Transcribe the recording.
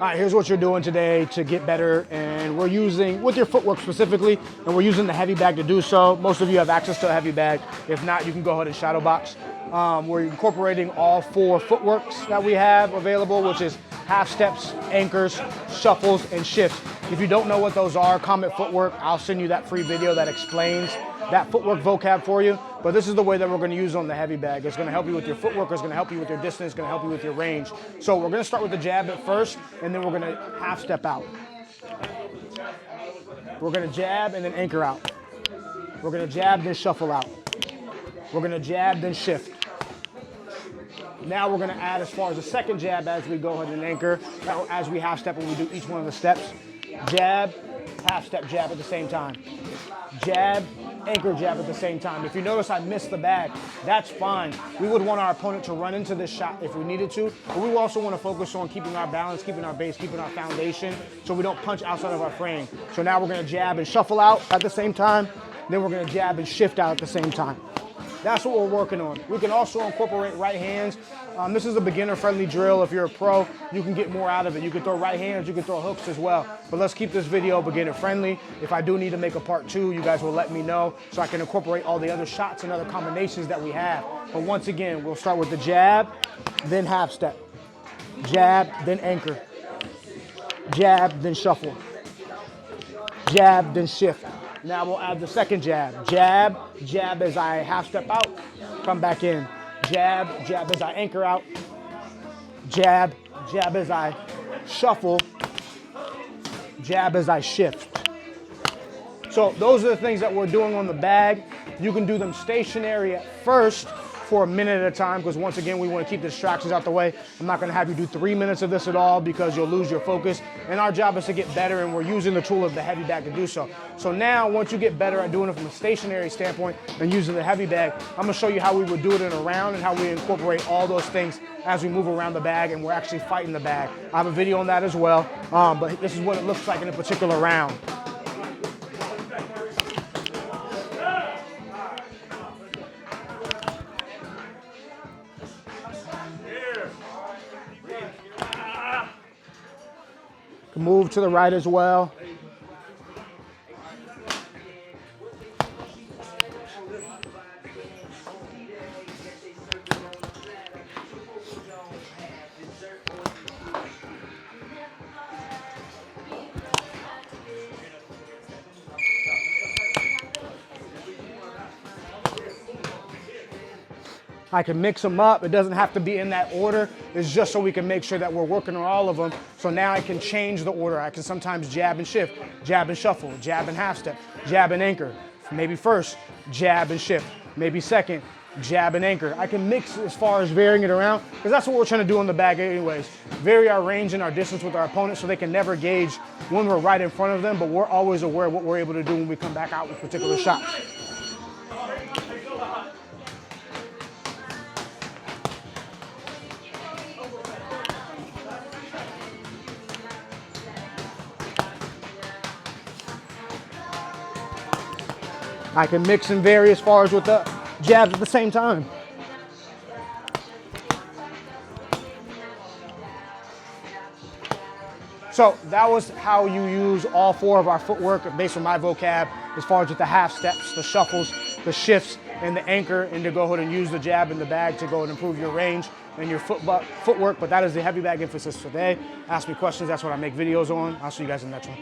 All right, here's what you're doing today to get better, and we're using, with your footwork specifically, and we're using the heavy bag to do so. Most of you have access to a heavy bag. If not, you can go ahead and shadow box. We're incorporating all 4 footworks that we have available, which is half steps, anchors, shuffles, and shifts. If you don't know what those are, comment footwork. I'll send you that free video that explains that footwork vocab for you. But this is the way that we're going to use on the heavy bag. It's going to help you with your footwork, it's going to help you with your distance, it's going to help you with your range. So we're going to start with the jab at first, and then we're going to half step out. We're going to jab and then anchor out. We're going to jab, then shuffle out. We're going to jab, then shift. Now we're going to add as far as a second jab as we go ahead and anchor, as we half step when we do each one of the steps. Jab, half step jab at the same time. Jab, anchor jab at the same time. If you notice I missed the bag, that's fine. We would want our opponent to run into this shot if we needed to, but we also want to focus on keeping our balance, keeping our base, keeping our foundation, so we don't punch outside of our frame. So now we're going to jab and shuffle out at the same time, then we're going to jab and shift out at the same time. That's what we're working on. We can also incorporate right hands. This is a beginner-friendly drill. If you're a pro, you can get more out of it. You can throw right hands, you can throw hooks as well. But let's keep this video beginner-friendly. If I do need to make a part 2, you guys will let me know so I can incorporate all the other shots and other combinations that we have. But once again, we'll start with the jab, then half step. Jab, then anchor. Jab, then shuffle. Jab, then shift. Now we'll add the second jab. Jab, jab as I half step out, come back in. Jab, jab as I anchor out. Jab, jab as I shuffle. Jab as I shift. So those are the things that we're doing on the bag. You can do them stationary at first for a minute at a time, because once again, we want to keep the distractions out the way. I'm not going to have you do 3 minutes of this at all because you'll lose your focus. And our job is to get better, and we're using the tool of the heavy bag to do so. So now, once you get better at doing it from a stationary standpoint and using the heavy bag, I'm going to show you how we would do it in a round and how we incorporate all those things as we move around the bag and we're actually fighting the bag. I have a video on that as well, but this is what it looks like in a particular round. Move to the right as well. I can mix them up. It doesn't have to be in that order. It's just so we can make sure that we're working on all of them. So now I can change the order. I can sometimes jab and shift, jab and shuffle, jab and half step, jab and anchor. Maybe first, jab and shift. Maybe second, jab and anchor. I can mix as far as varying it around, because that's what we're trying to do on the bag anyways. Vary our range and our distance with our opponents so they can never gauge when we're right in front of them, but we're always aware of what we're able to do when we come back out with particular shots. I can mix and vary as far as with the jabs at the same time. So that was how you use all 4 of our footwork based on my vocab, as far as with the half steps, the shuffles, the shifts, and the anchor, and to go ahead and use the jab in the bag to go and improve your range and your footwork. But that is the heavy bag emphasis today. Ask me questions, that's what I make videos on. I'll see you guys in the next one.